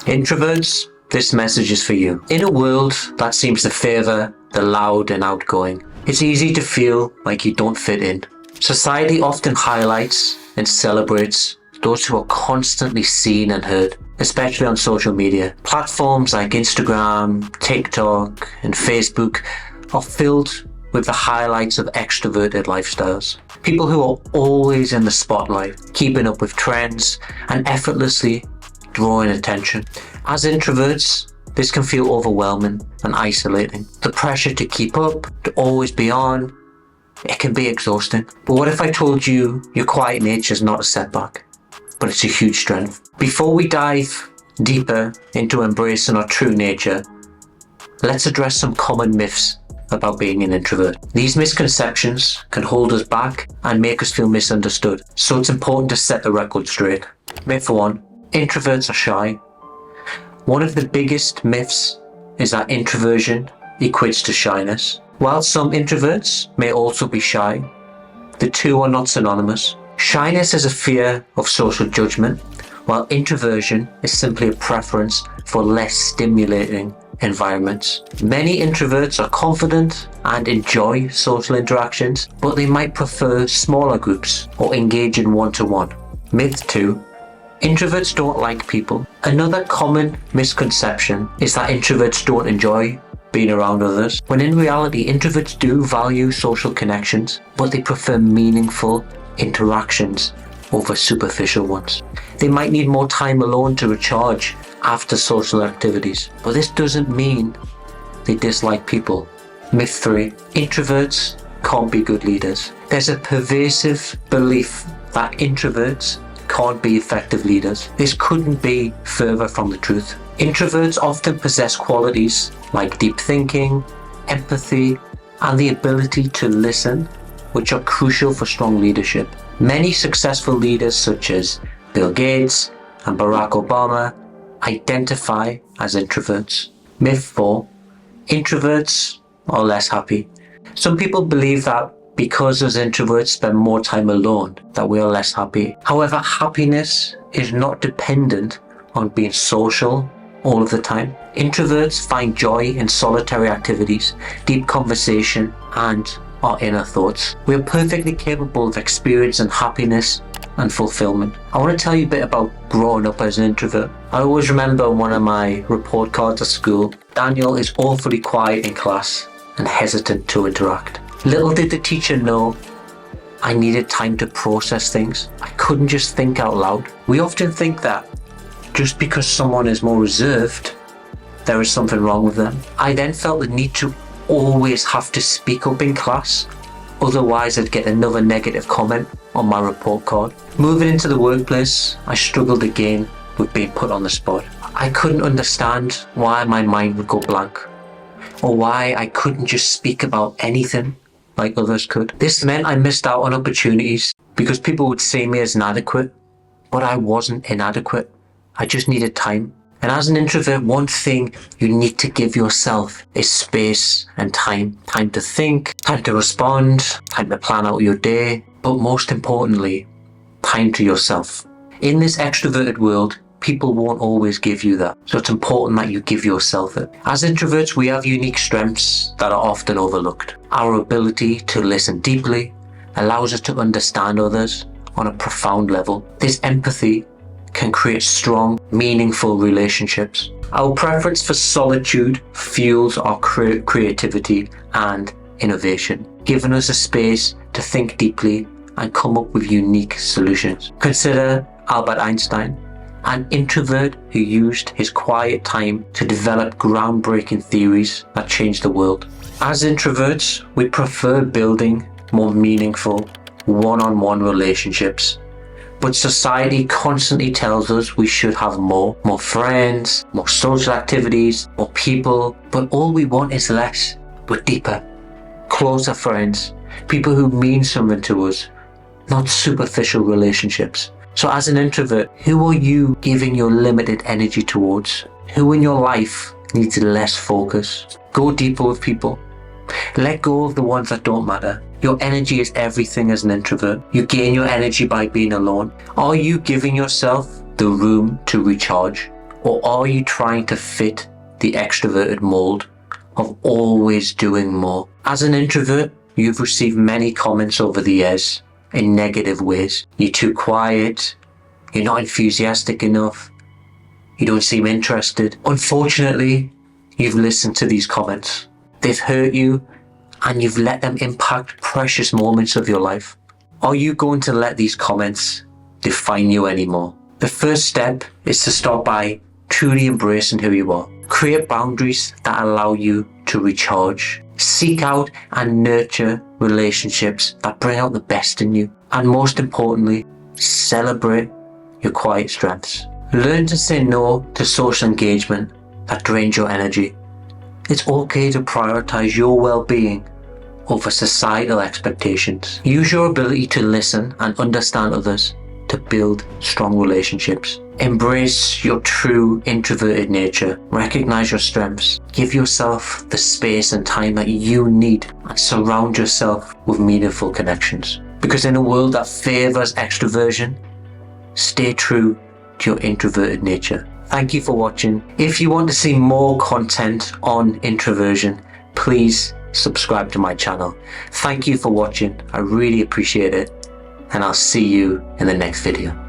Introverts, this message is for you. In a world that seems to favour the loud and outgoing, it's easy to feel like you don't fit in. Society often highlights and celebrates those who are constantly seen and heard, especially on social media. Platforms like Instagram, TikTok, and Facebook are filled with the highlights of extroverted lifestyles. People who are always in the spotlight, keeping up with trends, and effortlessly drawing attention. As introverts, this can feel overwhelming and isolating. The pressure to keep up, to always be on, it can be exhausting. But what if I told you your quiet nature is not a setback, but it's a huge strength? Before we dive deeper into embracing our true nature, let's address some common myths about being an introvert. These misconceptions can hold us back and make us feel misunderstood, so it's important to set the record straight. Myth 1. Introverts are shy. One of the biggest myths is that introversion equates to shyness. While some introverts may also be shy, the two are not synonymous. Shyness is a fear of social judgment, while introversion is simply a preference for less stimulating environments. Many introverts are confident and enjoy social interactions, but they might prefer smaller groups or engage in one-to-one. Myth 2. Introverts don't like people. Another common misconception is that introverts don't enjoy being around others, when in reality introverts do value social connections, but they prefer meaningful interactions over superficial ones. They might need more time alone to recharge after social activities, but this doesn't mean they dislike people. Myth 3. Introverts can't be good leaders. There's a pervasive belief that introverts can't be effective leaders. This couldn't be further from the truth. Introverts often possess qualities like deep thinking, empathy, and the ability to listen, which are crucial for strong leadership. Many successful leaders such as Bill Gates and Barack Obama identify as introverts. Myth 4. Introverts are less happy. Some people believe that because as introverts spend more time alone, that we are less happy. However, happiness is not dependent on being social all of the time. Introverts find joy in solitary activities, deep conversation, and our inner thoughts. We are perfectly capable of experiencing happiness and fulfillment. I want to tell you a bit about growing up as an introvert. I always remember on one of my report cards at school, Daniel is awfully quiet in class and hesitant to interact. Little did the teacher know I needed time to process things. I couldn't just think out loud. We often think that just because someone is more reserved, there is something wrong with them. I then felt the need to always have to speak up in class, otherwise I'd get another negative comment on my report card. Moving into the workplace, I struggled again with being put on the spot. I couldn't understand why my mind would go blank, or why I couldn't just speak about anything like others could. This meant I missed out on opportunities because people would see me as inadequate, but I wasn't inadequate. I just needed time. And as an introvert, one thing you need to give yourself is space and time. Time to think, time to respond, time to plan out your day, but most importantly, time to yourself. In this extroverted world, people won't always give you that. So it's important that you give yourself it. As introverts, we have unique strengths that are often overlooked. Our ability to listen deeply allows us to understand others on a profound level. This empathy can create strong, meaningful relationships. Our preference for solitude fuels our creativity and innovation, giving us a space to think deeply and come up with unique solutions. Consider Albert Einstein, an introvert who used his quiet time to develop groundbreaking theories that changed the world. As introverts, we prefer building more meaningful one-on-one relationships, but society constantly tells us we should have more friends, more social activities, more people, but all we want is less, but deeper, closer friends, people who mean something to us, not superficial relationships. So as an introvert, who are you giving your limited energy towards? Who in your life needs less focus? Go deeper with people. Let go of the ones that don't matter. Your energy is everything as an introvert. You gain your energy by being alone. Are you giving yourself the room to recharge? Or are you trying to fit the extroverted mold of always doing more? As an introvert, you've received many comments over the years in negative ways. You're too quiet, you're not enthusiastic enough, you don't seem interested. Unfortunately, you've listened to these comments. They've hurt you and you've let them impact precious moments of your life. Are you going to let these comments define you anymore? The first step is to start by truly embracing who you are. Create boundaries that allow you to recharge. Seek out and nurture relationships that bring out the best in you. And most importantly, celebrate your quiet strengths. Learn to say no to social engagement that drains your energy. It's okay to prioritize your well-being over societal expectations. Use your ability to listen and understand others to build strong relationships. Embrace your true introverted nature. Recognize your strengths. Give yourself the space and time that you need, and surround yourself with meaningful connections. Because in a world that favors extroversion, stay true to your introverted nature. Thank you for watching. If you want to see more content on introversion, please subscribe to my channel. Thank you for watching. I really appreciate it, and I'll see you in the next video.